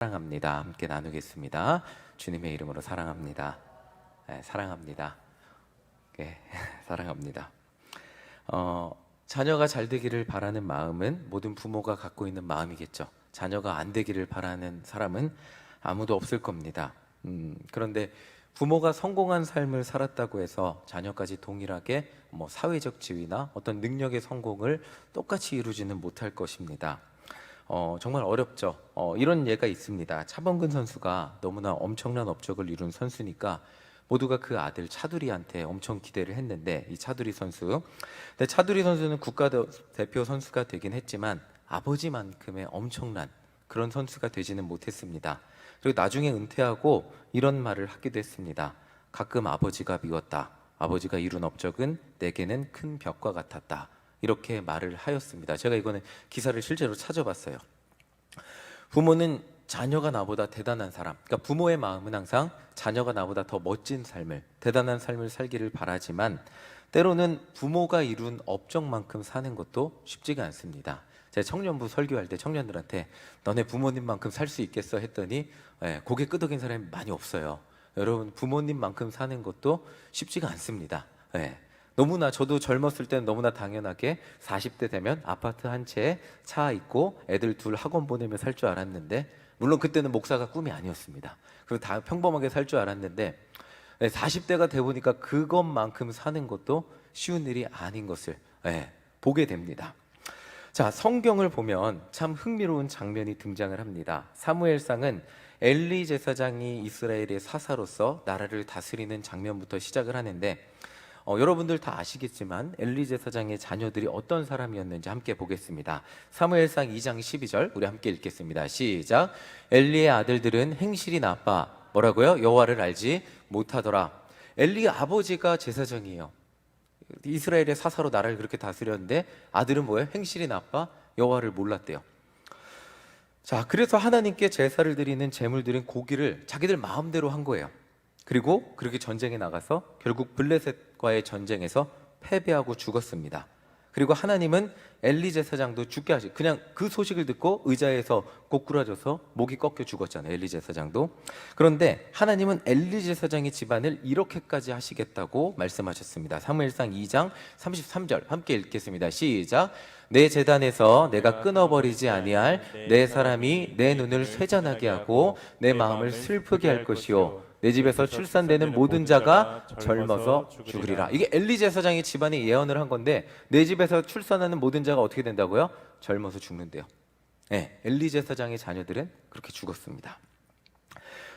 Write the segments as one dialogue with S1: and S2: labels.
S1: 사랑합니다. 함께 나누겠습니다. 주님의 이름으로 사랑합니다. 네, 사랑합니다. 네, 사랑합니다. 자녀가 잘 되기를 바라는 마음은 모든 부모가 갖고 있는 마음이겠죠. 자녀가 안 되기를 바라는 사람은 아무도 없을 겁니다. 그런데 부모가 성공한 삶을 살았다고 해서 자녀까지 동일하게 사회적 지위나 어떤 능력의 성공을 똑같이 이루지는 못할 것입니다. 정말 어렵죠. 이런 예가 있습니다. 차범근 선수가 너무나 엄청난 업적을 이룬 선수니까 모두가 그 아들 차두리한테 엄청 기대를 했는데, 이 차두리 선수, 근데 차두리 선수는 국가대표 선수가 되긴 했지만 아버지만큼의 엄청난 그런 선수가 되지는 못했습니다. 그리고 나중에 은퇴하고 이런 말을 하기도 했습니다. 가끔 아버지가 미웠다. 아버지가 이룬 업적은 내게는 큰 벽과 같았다. 이렇게 말을 하였습니다. 제가 이거는 기사를 실제로 찾아봤어요. 부모는 자녀가 나보다 대단한 사람, 그러니까 부모의 마음은 항상 자녀가 나보다 더 멋진 삶을, 대단한 삶을 살기를 바라지만 때로는 부모가 이룬 업적만큼 사는 것도 쉽지가 않습니다. 제가 청년부 설교할 때 청년들한테 너네 부모님만큼 살 수 있겠어 했더니 고개 끄덕인 사람이 많이 없어요. 여러분, 부모님만큼 사는 것도 쉽지가 않습니다. 너무나, 저도 젊었을 때는 너무나 당연하게 40대 되면 아파트 한 채에 차 있고 애들 둘 학원 보내며 살 줄 알았는데, 물론 그때는 목사가 꿈이 아니었습니다. 그리고 다 평범하게 살 줄 알았는데 40대가 돼 보니까 그것만큼 사는 것도 쉬운 일이 아닌 것을 보게 됩니다. 자, 성경을 보면 참 흥미로운 장면이 등장을 합니다. 사무엘상은 엘리 제사장이 이스라엘의 사사로서 나라를 다스리는 장면부터 시작을 하는데, 여러분들 다 아시겠지만 엘리 제사장의 자녀들이 어떤 사람이었는지 함께 보겠습니다. 사무엘상 2장 12절 우리 함께 읽겠습니다. 시작. 엘리의 아들들은 행실이 나빠 뭐라고요? 여호와를 알지 못하더라. 엘리의 아버지가 제사장이에요. 이스라엘의 사사로 나라를 그렇게 다스렸는데 아들은 뭐예요? 행실이 나빠 여호와를 몰랐대요. 자, 그래서 하나님께 제사를 드리는 제물 드린 고기를 자기들 마음대로 한 거예요. 그리고 그렇게 전쟁에 나가서 결국 블레셋과의 전쟁에서 패배하고 죽었습니다. 그리고 하나님은 엘리 제사장도 죽게 하시, 그냥 그 소식을 듣고 의자에서 고꾸라져서 목이 꺾여 죽었잖아요, 엘리 제사장도. 그런데 하나님은 엘리 제사장의 집안을 이렇게까지 하시겠다고 말씀하셨습니다. 사무엘상 2장 33절 함께 읽겠습니다. 시작. 내 제단에서 내가 끊어버리지 아니할 내 사람이 내 눈을 쇠잔하게 하고 내 마음을 슬프게 할 것이요 내 집에서 출산되는 모든 자가 젊어서 죽으리라. 이게 엘리 제사장의 집안이 예언을 한 건데, 내 집에서 출산하는 모든 자가 어떻게 된다고요? 젊어서 죽는데요. 엘리 제사장의 자녀들은 그렇게 죽었습니다.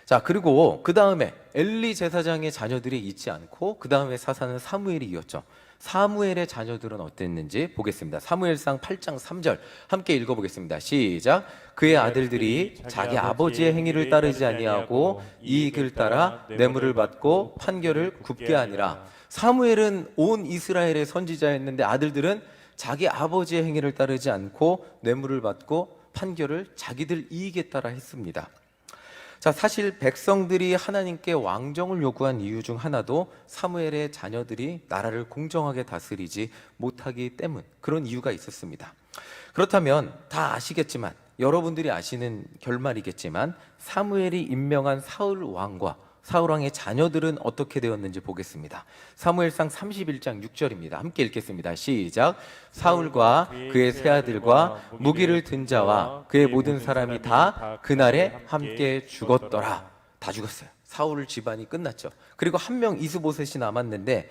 S1: 자, 그리고 그 다음에 엘리 제사장의 자녀들이 있지 않고 그 다음에 사사는 사무엘이 이었죠. 사무엘의 자녀들은 어땠는지 보겠습니다. 사무엘상 8장 3절 함께 읽어보겠습니다. 시작. 그의 아들들이 자기 아버지의 행위를 따르지 아니하고 이익을 따라 뇌물을 받고 판결을 굽게 하니라. 사무엘은 온 이스라엘의 선지자였는데 아들들은 자기 아버지의 행위를 따르지 않고 뇌물을 받고 판결을 자기들 이익에 따라 했습니다. 자, 사실 백성들이 하나님께 왕정을 요구한 이유 중 하나도 사무엘의 자녀들이 나라를 공정하게 다스리지 못하기 때문, 그런 이유가 있었습니다. 그렇다면 다 아시겠지만, 여러분들이 아시는 결말이겠지만, 사무엘이 임명한 사울 왕과 사울 왕의 자녀들은 어떻게 되었는지 보겠습니다. 사무엘상 31장 6절입니다. 함께 읽겠습니다. 시작. 사울과 그의 세 아들과 무기를 든 자와 그의 모든 사람이 다 그날에 함께 죽었더라. 다 죽었어요. 사울 집안이 끝났죠. 그리고 한 명 이스보셋이 남았는데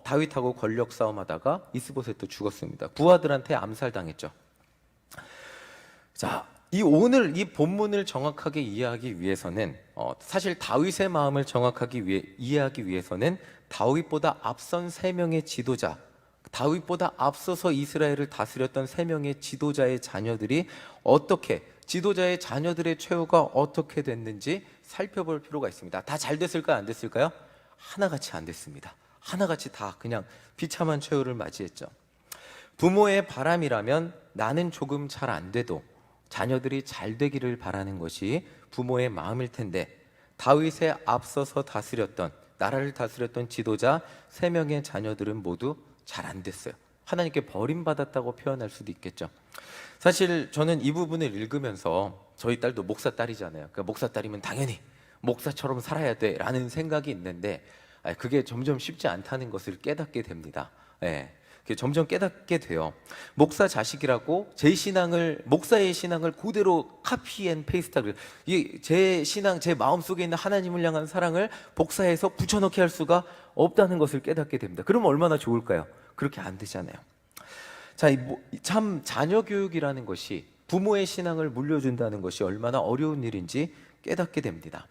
S1: 다윗하고 권력 싸움하다가 이스보셋도 죽었습니다. 부하들한테 암살당했죠. 자, 오늘 이 본문을 정확하게 이해하기 위해서는 사실 다윗의 마음을 정확하게 이해하기 위해서는 다윗보다 앞선 세 명의 지도자, 다윗보다 앞서서 이스라엘을 다스렸던 세 명의 지도자의 자녀들이 어떻게, 지도자의 자녀들의 최후가 어떻게 됐는지 살펴볼 필요가 있습니다. 다 잘 됐을까요? 안 됐을까요? 하나같이 안 됐습니다. 하나같이 다 그냥 비참한 최후를 맞이했죠. 부모의 바람이라면 나는 조금 잘 안 돼도 자녀들이 잘 되기를 바라는 것이 부모의 마음일 텐데, 다윗에 앞서서 다스렸던, 나라를 다스렸던 지도자 3명의 자녀들은 모두 잘 안 됐어요. 하나님께 버림받았다고 표현할 수도 있겠죠. 사실 저는 이 부분을 읽으면서 저희 딸도 목사 딸이잖아요. 그러니까 목사 딸이면 당연히 목사처럼 살아야 돼라는 생각이 있는데 그게 점점 쉽지 않다는 것을 깨닫게 됩니다. 예. 그게 점점 깨닫게 돼요. 목사 자식이라고 목사의 신앙을 그대로 카피 앤 페이스트하고 제 신앙, 제 마음속에 있는 하나님을 향한 사랑을 복사해서 붙여넣기 할 수가 없다는 것을 깨닫게 됩니다. 그러면 얼마나 좋을까요? 그렇게 안 되잖아요. 자, 참 자녀 교육이라는 것이, 부모의 신앙을 물려준다는 것이 얼마나 어려운 일인지 깨닫게 됩니다.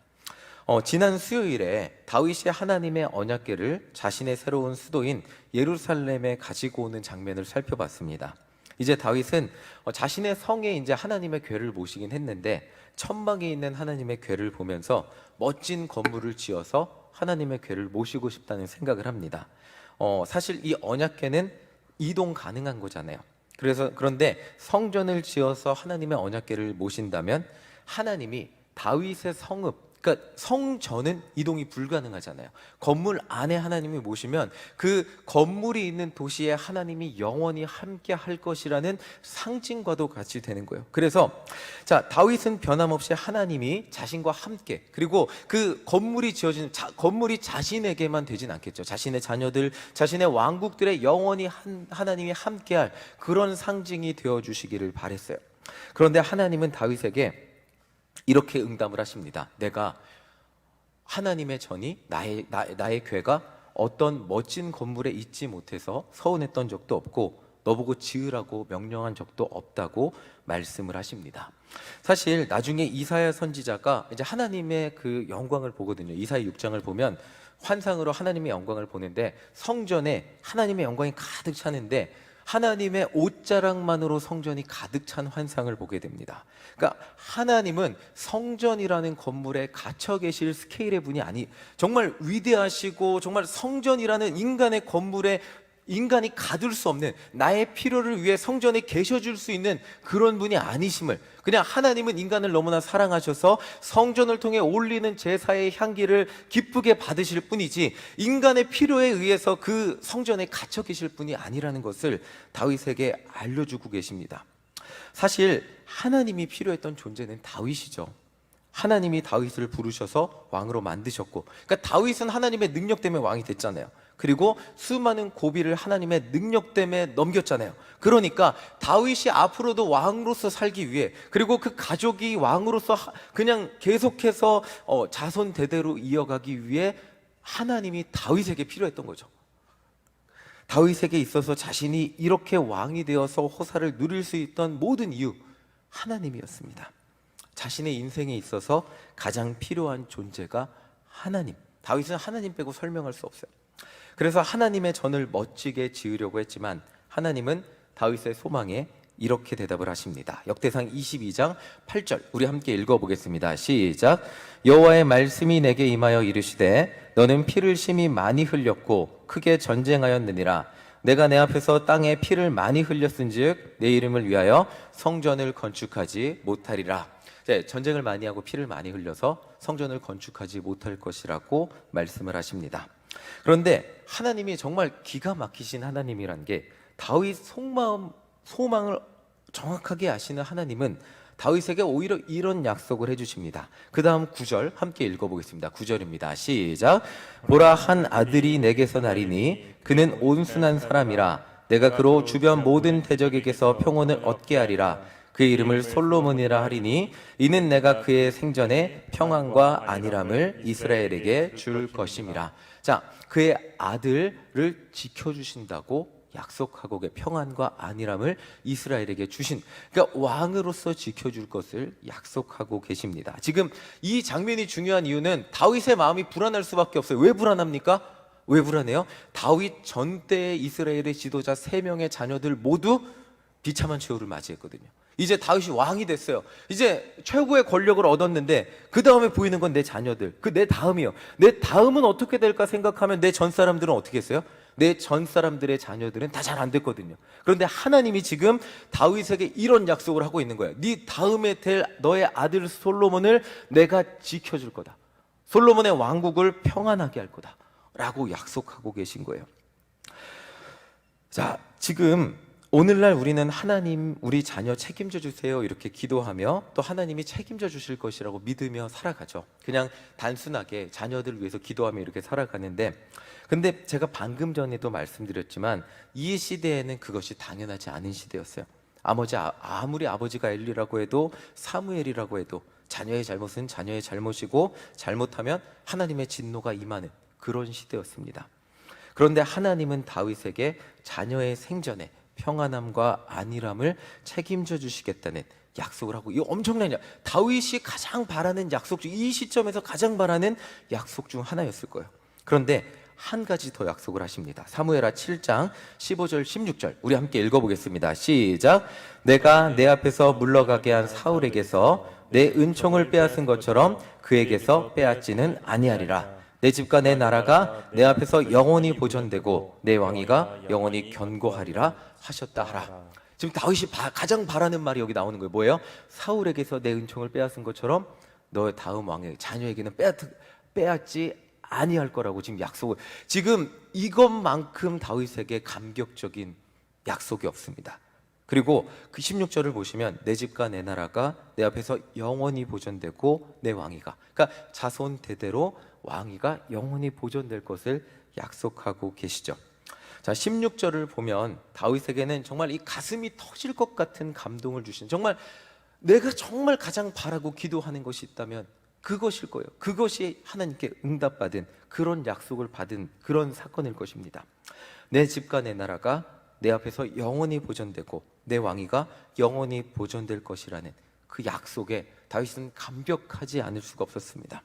S1: 지난 수요일에 다윗이 하나님의 언약궤를 자신의 새로운 수도인 예루살렘에 가지고 오는 장면을 살펴봤습니다. 이제 다윗은 자신의 성에 이제 하나님의 궤를 모시긴 했는데, 천막에 있는 하나님의 궤를 보면서 멋진 건물을 지어서 하나님의 궤를 모시고 싶다는 생각을 합니다. 사실 이 언약궤는 이동 가능한 거잖아요. 그런데 성전을 지어서 하나님의 언약궤를 모신다면 하나님이 다윗의 그러니까 성전은 이동이 불가능하잖아요. 건물 안에 하나님이 모시면 그 건물이 있는 도시에 하나님이 영원히 함께 할 것이라는 상징과도 같이 되는 거예요. 그래서 자, 다윗은 변함없이 하나님이 자신과 함께, 그리고 그 건물이 지어진 건물이 자신에게만 되진 않겠죠. 자신의 자녀들, 자신의 왕국들의 영원히 하나님이 함께할 그런 상징이 되어 주시기를 바랬어요. 그런데 하나님은 다윗에게 이렇게 응답을 하십니다. 내가 하나님의 전이 나의 궤가 어떤 멋진 건물에 있지 못해서 서운했던 적도 없고 너보고 지으라고 명령한 적도 없다고 말씀을 하십니다. 사실 나중에 이사야 선지자가 이제 하나님의 그 영광을 보거든요. 이사야 6장을 보면 환상으로 하나님의 영광을 보는데 성전에 하나님의 영광이 가득 차는데 하나님의 옷자락만으로 성전이 가득 찬 환상을 보게 됩니다. 그러니까 하나님은 성전이라는 건물에 갇혀 계실 스케일의 분이 정말 위대하시고, 정말 성전이라는 인간의 건물에 인간이 가둘 수 없는, 나의 필요를 위해 성전에 계셔줄 수 있는 그런 분이 아니심을, 그냥 하나님은 인간을 너무나 사랑하셔서 성전을 통해 올리는 제사의 향기를 기쁘게 받으실 뿐이지 인간의 필요에 의해서 그 성전에 갇혀 계실 분이 아니라는 것을 다윗에게 알려주고 계십니다. 사실 하나님이 필요했던 존재는 다윗이죠. 하나님이 다윗을 부르셔서 왕으로 만드셨고, 그러니까 다윗은 하나님의 능력 때문에 왕이 됐잖아요. 그리고 수많은 고비를 하나님의 능력 때문에 넘겼잖아요. 그러니까 다윗이 앞으로도 왕으로서 살기 위해, 그리고 그 가족이 왕으로서 그냥 계속해서 자손 대대로 이어가기 위해 하나님이 다윗에게 필요했던 거죠. 다윗에게 있어서 자신이 이렇게 왕이 되어서 호사를 누릴 수 있던 모든 이유, 하나님이었습니다. 자신의 인생에 있어서 가장 필요한 존재가 하나님. 다윗은 하나님 빼고 설명할 수 없어요. 그래서 하나님의 전을 멋지게 지으려고 했지만 하나님은 다윗의 소망에 이렇게 대답을 하십니다. 역대상 22장 8절 우리 함께 읽어보겠습니다. 시작. 여호와의 말씀이 내게 임하여 이르시되 너는 피를 심히 많이 흘렸고 크게 전쟁하였느니라. 내가 내 앞에서 땅에 피를 많이 흘렸은즉 내 이름을 위하여 성전을 건축하지 못하리라. 전쟁을 많이 하고 피를 많이 흘려서 성전을 건축하지 못할 것이라고 말씀을 하십니다. 그런데 하나님이 정말 기가 막히신 하나님이란 게, 다윗 소망을 정확하게 아시는 하나님은 다윗에게 오히려 이런 약속을 해주십니다. 그 다음 9절 함께 읽어보겠습니다. 9절입니다. 시작. 보라, 한 아들이 내게서 나리니 그는 온순한 사람이라. 내가 그로 주변 모든 대적에게서 평온을 얻게 하리라. 그의 이름을 솔로몬이라 하리니 이는 내가 그의 생전에 평안과 안일함을 이스라엘에게 줄 것임이라. 자, 그의 아들을 지켜주신다고 약속하고 평안과 안일함을 이스라엘에게 주신, 그러니까 왕으로서 지켜줄 것을 약속하고 계십니다. 지금 이 장면이 중요한 이유는 다윗의 마음이 불안할 수밖에 없어요. 왜 불안합니까? 왜 불안해요? 다윗 전때의 이스라엘의 지도자 3명의 자녀들 모두 비참한 최후를 맞이했거든요. 이제 다윗이 왕이 됐어요. 이제 최고의 권력을 얻었는데 그 다음에 보이는 건 내 자녀들, 내 다음이요. 내 다음은 어떻게 될까 생각하면 내 전 사람들은 어떻게 했어요? 내 전 사람들의 자녀들은 다 잘 안 됐거든요. 그런데 하나님이 지금 다윗에게 이런 약속을 하고 있는 거예요. 네 다음에 될 너의 아들 솔로몬을 내가 지켜줄 거다. 솔로몬의 왕국을 평안하게 할 거다 라고 약속하고 계신 거예요. 자, 지금 오늘날 우리는 하나님 우리 자녀 책임져 주세요 이렇게 기도하며 또 하나님이 책임져 주실 것이라고 믿으며 살아가죠. 그냥 단순하게 자녀들 위해서 기도하며 이렇게 살아가는데, 근데 제가 방금 전에도 말씀드렸지만 이 시대에는 그것이 당연하지 않은 시대였어요. 아무리 아버지가 엘리라고 해도 사무엘이라고 해도 자녀의 잘못은 자녀의 잘못이고 잘못하면 하나님의 진노가 임하는 그런 시대였습니다. 그런데 하나님은 다윗에게 자녀의 생전에 평안함과 안일함을 책임져 주시겠다는 약속을 하고, 이 엄청난 다윗이 가장 바라는 약속 중, 이 시점에서 가장 바라는 약속 중 하나였을 거예요. 그런데 한 가지 더 약속을 하십니다. 사무엘하 7장 15절 16절 우리 함께 읽어보겠습니다. 시작. 내가 내 앞에서 물러가게 한 사울에게서 내 은총을 빼앗은 것처럼 그에게서 빼앗지는 아니하리라. 내 집과 내 나라가 내 앞에서 영원히 보존되고 내 왕위가 영원히 견고하리라 하셨다 하라. 지금 다윗이 가장 바라는 말이 여기 나오는 거예요. 뭐예요? 사울에게서 내 은총을 빼앗은 것처럼 너의 다음 왕의 자녀에게는 빼앗지 아니할 거라고 지금 약속을, 지금 이것만큼 다윗에게 감격적인 약속이 없습니다. 그리고 그 16절을 보시면 내 집과 내 나라가 내 앞에서 영원히 보존되고 내 왕위가, 그러니까 자손 대대로 왕위가 영원히 보존될 것을 약속하고 계시죠. 자, 16절을 보면 다윗에게는 정말 이 가슴이 터질 것 같은 감동을 주신, 정말 내가 정말 가장 바라고 기도하는 것이 있다면 그것일 거예요. 그것이 하나님께 응답받은 그런 약속을 받은 그런 사건일 것입니다. 내 집과 내 나라가 내 앞에서 영원히 보존되고 내 왕위가 영원히 보존될 것이라는 그 약속에 다윗은 감격하지 않을 수가 없었습니다.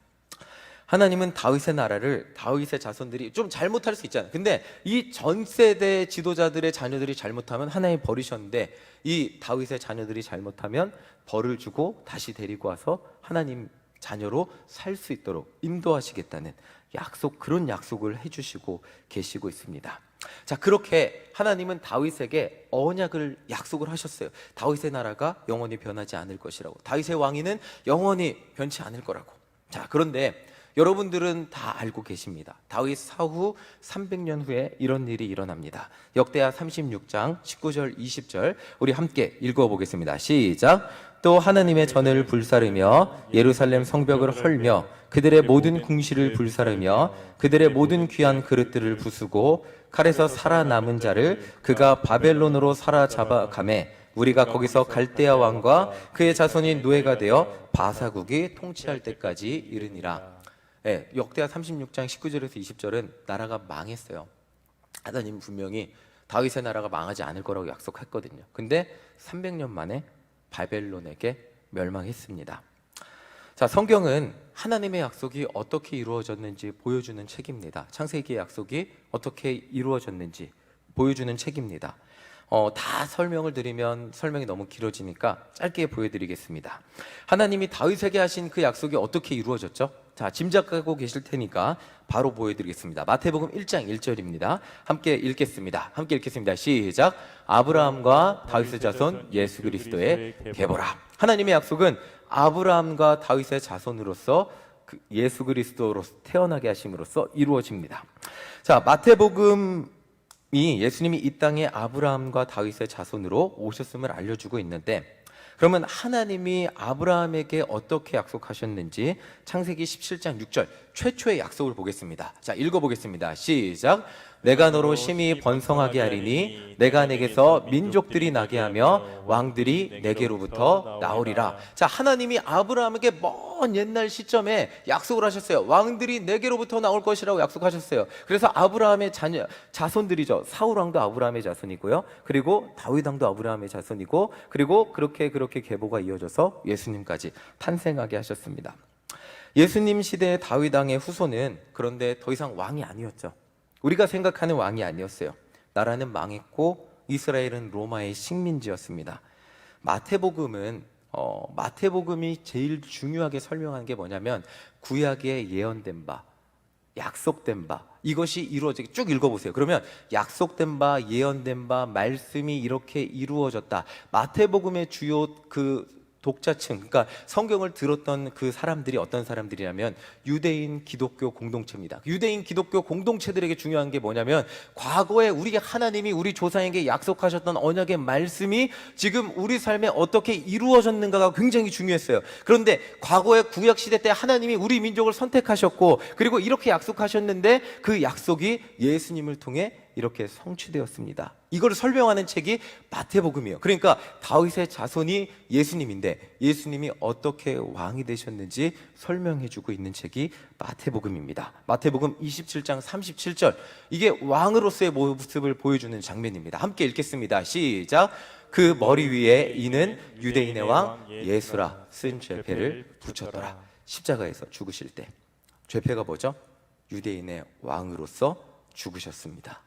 S1: 하나님은 다윗의 나라를, 다윗의 자손들이 좀 잘못할 수 있잖아요. 근데 이 전 세대 지도자들의 자녀들이 잘못하면 하나님 버리셨는데, 이 다윗의 자녀들이 잘못하면 벌을 주고 다시 데리고 와서 하나님 자녀로 살 수 있도록 인도하시겠다는 약속, 그런 약속을 해주시고 계시고 있습니다. 자, 그렇게 하나님은 다윗에게 언약을 약속을 하셨어요. 다윗의 나라가 영원히 변하지 않을 것이라고, 다윗의 왕위는 영원히 변치 않을 거라고. 자, 그런데 여러분들은 다 알고 계십니다. 다윗 사후 300년 후에 이런 일이 일어납니다. 역대하 36장 19절 20절 우리 함께 읽어보겠습니다. 시작. 또 하나님의 전을 불사르며 예루살렘 성벽을 헐며 그들의 모든 궁시를 불사르며 그들의 모든 귀한 그릇들을 부수고 칼에서 살아남은 자를 그가 바벨론으로 사로잡아가매 우리가 거기서 갈대아 왕과 그의 자손이 노예가 되어 바사국이 통치할 때까지 이르니라. 네, 역대하 36장 19절에서 20절은 나라가 망했어요. 하나님 분명히 다윗의 나라가 망하지 않을 거라고 약속했거든요. 근데 300년 만에 바벨론에게 멸망했습니다. 자, 성경은 하나님의 약속이 어떻게 이루어졌는지 보여주는 책입니다. 창세기의 약속이 어떻게 이루어졌는지 보여주는 책입니다. 다 설명을 드리면 설명이 너무 길어지니까 짧게 보여드리겠습니다. 하나님이 다윗에게 하신 그 약속이 어떻게 이루어졌죠? 자, 짐작하고 계실 테니까 바로 보여드리겠습니다. 마태복음 1장 1절입니다. 함께 읽겠습니다. 시작. 아브라함과 다윗의 자손 예수 그리스도의 계보라. 하나님의 약속은 아브라함과 다윗의 자손으로서 예수 그리스도로 태어나게 하심으로써 이루어집니다. 자, 마태복음이 예수님이 이 땅에 아브라함과 다윗의 자손으로 오셨음을 알려주고 있는데, 그러면 하나님이 아브라함에게 어떻게 약속하셨는지 창세기 17장 6절 최초의 약속을 보겠습니다. 자, 읽어보겠습니다. 시작. 내가 너로 심히 번성하게 하리니 내가 내게서 민족들이 나게 하며 왕들이 내게로부터 나오리라. 자, 하나님이 아브라함에게 먼 옛날 시점에 약속을 하셨어요. 왕들이 내게로부터 나올 것이라고 약속하셨어요. 그래서 아브라함의 자손들이죠. 사울 왕도 아브라함의 자손이고요. 그리고 다윗 왕도 아브라함의 자손이고, 그리고 그렇게 계보가 이어져서 예수님까지 탄생하게 하셨습니다. 예수님 시대의 다윗 왕의 후손은 그런데 더 이상 왕이 아니었죠. 우리가 생각하는 왕이 아니었어요. 나라는 망했고 이스라엘은 로마의 식민지였습니다. 마태복음이 제일 중요하게 설명하는 게 뭐냐면 구약에 예언된 바, 약속된 바, 이것이 이루어지게 쭉 읽어보세요. 그러면 약속된 바, 예언된 바, 말씀이 이렇게 이루어졌다. 마태복음의 주요 그 독자층, 그러니까 성경을 들었던 그 사람들이 어떤 사람들이냐면 유대인 기독교 공동체입니다. 유대인 기독교 공동체들에게 중요한 게 뭐냐면 과거에 우리가 하나님이 우리 조상에게 약속하셨던 언약의 말씀이 지금 우리 삶에 어떻게 이루어졌는가가 굉장히 중요했어요. 그런데 과거의 구약 시대 때 하나님이 우리 민족을 선택하셨고 그리고 이렇게 약속하셨는데 그 약속이 예수님을 통해 이렇게 성취되었습니다. 이걸 설명하는 책이 마태복음이에요. 그러니까 다윗의 자손이 예수님인데 예수님이 어떻게 왕이 되셨는지 설명해주고 있는 책이 마태복음입니다. 마태복음 27장 37절, 이게 왕으로서의 모습을 보여주는 장면입니다. 함께 읽겠습니다. 시작. 그 머리 위에 이는 유대인의 왕 예수라 쓴 죄패를 붙였더라. 십자가에서 죽으실 때 죄패가 뭐죠? 유대인의 왕으로서 죽으셨습니다.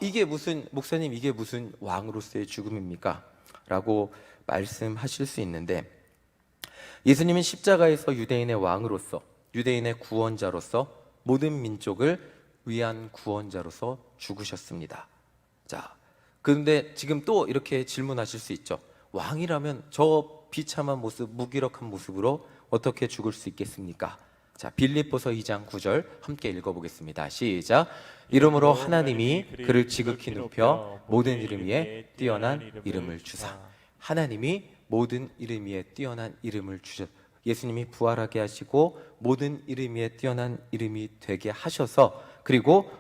S1: 이게 무슨, 목사님 이게 무슨 왕으로서의 죽음입니까? 라고 말씀하실 수 있는데, 예수님은 십자가에서 유대인의 왕으로서, 유대인의 구원자로서, 모든 민족을 위한 구원자로서 죽으셨습니다. 자, 그런데 지금 또 이렇게 질문하실 수 있죠. 왕이라면 저 비참한 모습, 무기력한 모습으로 어떻게 죽을 수 있겠습니까? 자, 빌립보서 2장 9절 함께 읽어보겠습니다. 시작. 이러므로 하나님이 그를 지극히 높여 모든 이름 위에 뛰어난 이름을 주사. 하나님이 모든 이름 위에 뛰어난 이름을 주셨. 예수님이 부활하게 하시고 모든 이름 위에 뛰어난 이름이 되게 하셔서 그리고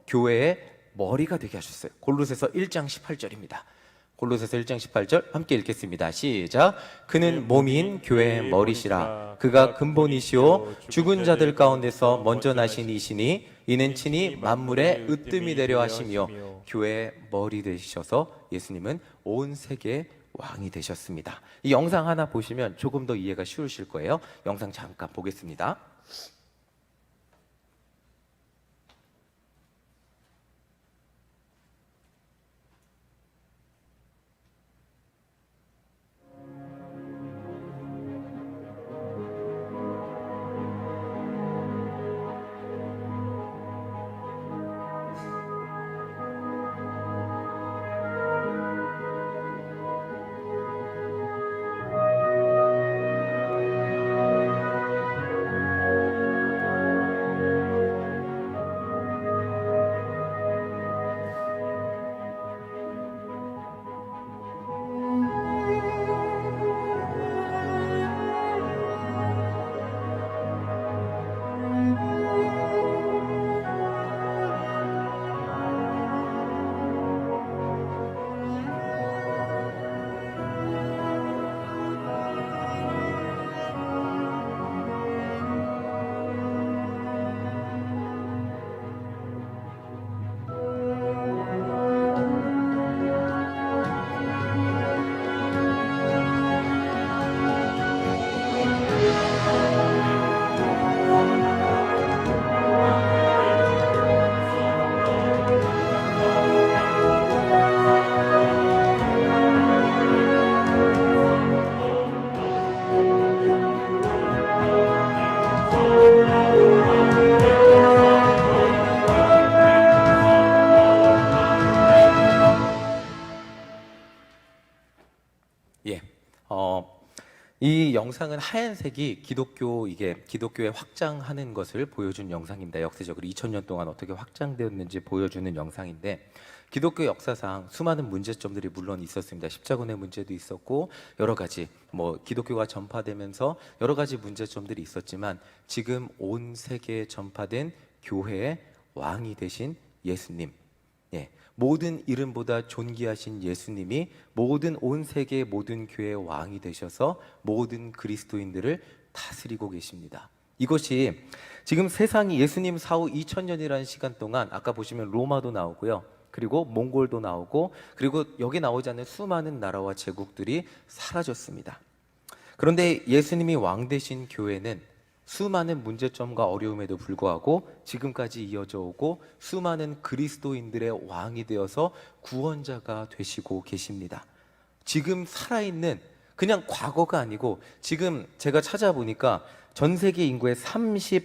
S1: 교회의 머리가 되게 하셨어요. 골로새서 1장 18절입니다. 골로새서 1장 18절 함께 읽겠습니다. 시작. 그는 몸인 교회의 머리시라. 그가 근본이시오 죽은 자들 가운데서 먼저 나신 이시니 이는 친히 만물의 으뜸이 되려 하시며 교회의 머리 되셔서 예수님은 온 세계의 왕이 되셨습니다. 이 영상 하나 보시면 조금 더 이해가 쉬우실 거예요. 영상 잠깐 보겠습니다. 이 영상은 하얀색이 기독교의 확장하는 것을 보여준 영상입니다. 역사적으로 2000년 동안 어떻게 확장되었는지 보여주는 영상인데, 기독교 역사상 수많은 문제점들이 물론 있었습니다. 십자군의 문제도 있었고 여러 가지 기독교가 전파되면서 여러 가지 문제점들이 있었지만 지금 온 세계에 전파된 교회의 왕이 되신 예수님, 모든 이름보다 존귀하신 예수님이 모든 온 세계의 모든 교회의 왕이 되셔서 모든 그리스도인들을 다스리고 계십니다. 이것이 지금 세상이 예수님 사후 2000년이라는 시간 동안 아까 보시면 로마도 나오고요. 그리고 몽골도 나오고 그리고 여기 나오지 않는 수많은 나라와 제국들이 사라졌습니다. 그런데 예수님이 왕 되신 교회는 수많은 문제점과 어려움에도 불구하고 지금까지 이어져 오고 수많은 그리스도인들의 왕이 되어서 구원자가 되시고 계십니다. 지금 살아있는 그냥 과거가 아니고 지금 제가 찾아보니까 전 세계 인구의 33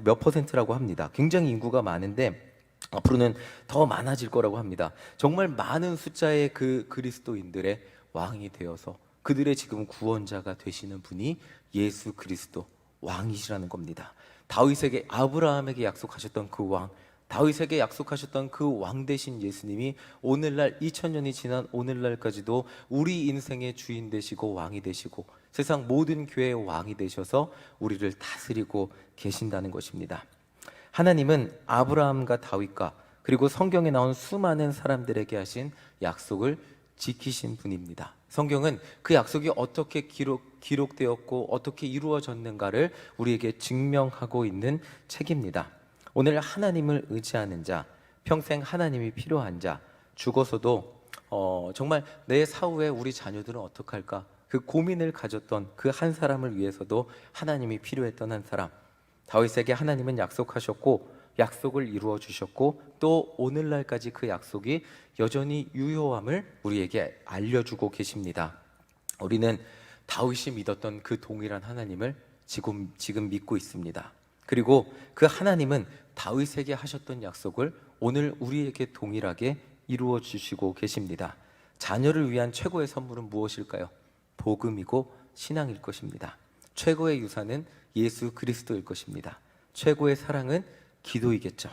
S1: 몇 %라고 합니다. 굉장히 인구가 많은데 앞으로는 더 많아질 거라고 합니다. 정말 많은 숫자의 그 그리스도인들의 왕이 되어서 그들의 지금 구원자가 되시는 분이 예수 그리스도 왕이시라는 겁니다. 다윗에게, 아브라함에게 약속하셨던 그 왕, 다윗에게 약속하셨던 그 왕 되신 예수님이 오늘날 2000년이 지난 오늘날까지도 우리 인생의 주인 되시고 왕이 되시고 세상 모든 교회의 왕이 되셔서 우리를 다스리고 계신다는 것입니다. 하나님은 아브라함과 다윗과 그리고 성경에 나온 수많은 사람들에게 하신 약속을 지키신 분입니다. 성경은 그 약속이 어떻게 기록되었고 어떻게 이루어졌는가를 우리에게 증명하고 있는 책입니다. 오늘 하나님을 의지하는 자, 평생 하나님이 필요한 자, 죽어서도 정말 내 사후에 우리 자녀들은 어떡할까, 그 고민을 가졌던 그 한 사람을 위해서도 하나님이 필요했던 한 사람, 다윗에게 하나님은 약속하셨고 약속을 이루어 주셨고 또 오늘날까지 그 약속이 여전히 유효함을 우리에게 알려주고 계십니다. 우리는 다윗이 믿었던 그 동일한 하나님을 지금 믿고 있습니다. 그리고 그 하나님은 다윗에게 하셨던 약속을 오늘 우리에게 동일하게 이루어 주시고 계십니다. 자녀를 위한 최고의 선물은 무엇일까요? 복음이고 신앙일 것입니다. 최고의 유산은 예수 그리스도일 것입니다. 최고의 사랑은 기도이겠죠.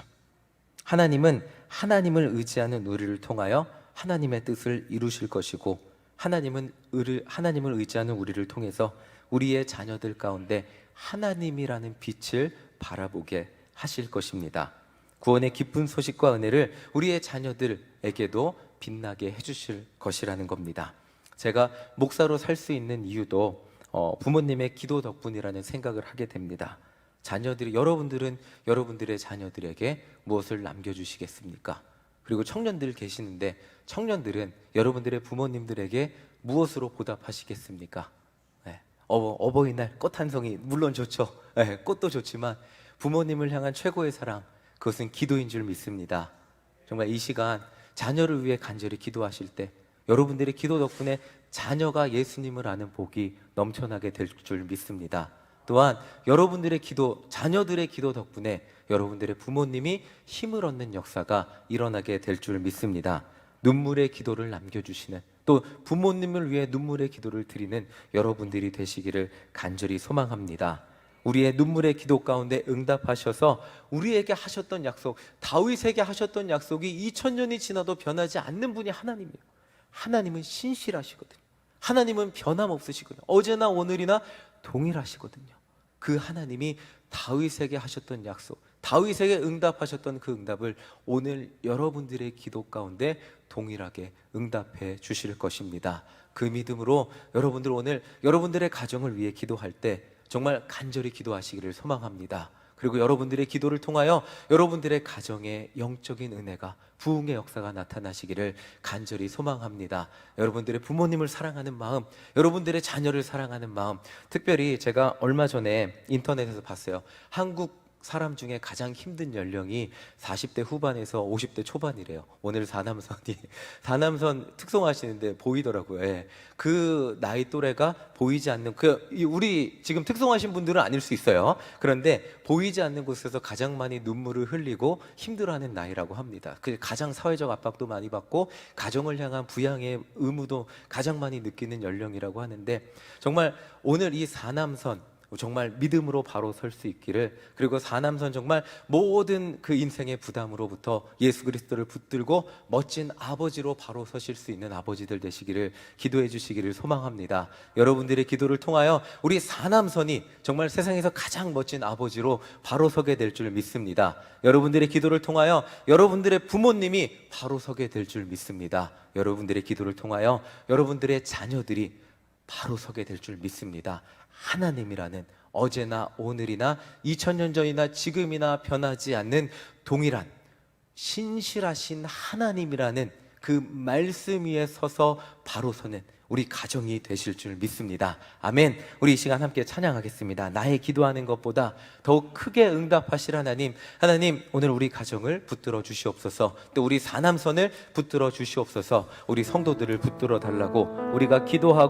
S1: 하나님은 하나님을 의지하는 우리를 통하여 하나님의 뜻을 이루실 것이고 하나님을 의지하는 우리를 통해서 우리의 자녀들 가운데 하나님이라는 빛을 바라보게 하실 것입니다. 구원의 기쁜 소식과 은혜를 우리의 자녀들에게도 빛나게 해주실 것이라는 겁니다. 제가 목사로 살 수 있는 이유도 부모님의 기도 덕분이라는 생각을 하게 됩니다. 여러분들은 여러분들의 자녀들에게 무엇을 남겨주시겠습니까? 그리고 청년들 계시는데 청년들은 여러분들의 부모님들에게 무엇으로 보답하시겠습니까? 네. 어버이날 꽃 한 송이 물론 좋죠. 네. 꽃도 좋지만 부모님을 향한 최고의 사랑, 그것은 기도인 줄 믿습니다. 정말 이 시간 자녀를 위해 간절히 기도하실 때 여러분들의 기도 덕분에 자녀가 예수님을 아는 복이 넘쳐나게 될 줄 믿습니다. 또한 여러분들의 기도, 자녀들의 기도 덕분에 여러분들의 부모님이 힘을 얻는 역사가 일어나게 될 줄 믿습니다. 눈물의 기도를 남겨주시는, 또 부모님을 위해 눈물의 기도를 드리는 여러분들이 되시기를 간절히 소망합니다. 우리의 눈물의 기도 가운데 응답하셔서 우리에게 하셨던 약속, 다윗에게 하셨던 약속이 2000년이 지나도 변하지 않는 분이 하나님이에요. 하나님은 신실하시거든요. 하나님은 변함없으시거든요. 어제나 오늘이나 동일하시거든요. 그 하나님이 다윗에게 하셨던 약속, 다윗에게 응답하셨던 그 응답을 오늘 여러분들의 기도 가운데 동일하게 응답해 주실 것입니다. 그 믿음으로 여러분들 오늘 여러분들의 가정을 위해 기도할 때 정말 간절히 기도하시기를 소망합니다. 그리고 여러분들의 기도를 통하여 여러분들의 가정에 영적인 은혜가, 부흥의 역사가 나타나시기를 간절히 소망합니다. 여러분들의 부모님을 사랑하는 마음, 여러분들의 자녀를 사랑하는 마음, 특별히 제가 얼마 전에 인터넷에서 봤어요. 한국 사람 중에 가장 힘든 연령이 40대 후반에서 50대 초반이래요. 오늘 사남선 특송하시는데 보이더라고요. 예. 그 나이 또래가 보이지 않는, 우리 지금 특송하신 분들은 아닐 수 있어요. 그런데 보이지 않는 곳에서 가장 많이 눈물을 흘리고 힘들어하는 나이라고 합니다. 가장 사회적 압박도 많이 받고 가정을 향한 부양의 의무도 가장 많이 느끼는 연령이라고 하는데, 정말 오늘 이 사남선 정말 믿음으로 바로 설 수 있기를, 그리고 사남선 정말 모든 그 인생의 부담으로부터 예수 그리스도를 붙들고 멋진 아버지로 바로 서실 수 있는 아버지들 되시기를 기도해 주시기를 소망합니다. 여러분들의 기도를 통하여 우리 사남선이 정말 세상에서 가장 멋진 아버지로 바로 서게 될 줄 믿습니다. 여러분들의 기도를 통하여 여러분들의 부모님이 바로 서게 될 줄 믿습니다. 여러분들의 기도를 통하여 여러분들의 자녀들이 바로 서게 될 줄 믿습니다. 하나님이라는 어제나 오늘이나 2000년 전이나 지금이나 변하지 않는 동일한 신실하신 하나님이라는 그 말씀 위에 서서 바로 서는 우리 가정이 되실 줄 믿습니다. 아멘. 우리 이 시간 함께 찬양하겠습니다. 나의 기도하는 것보다 더욱 크게 응답하실 하나님, 오늘 우리 가정을 붙들어 주시옵소서. 또 우리 사남선을 붙들어 주시옵소서. 우리 성도들을 붙들어 달라고 우리가 기도하고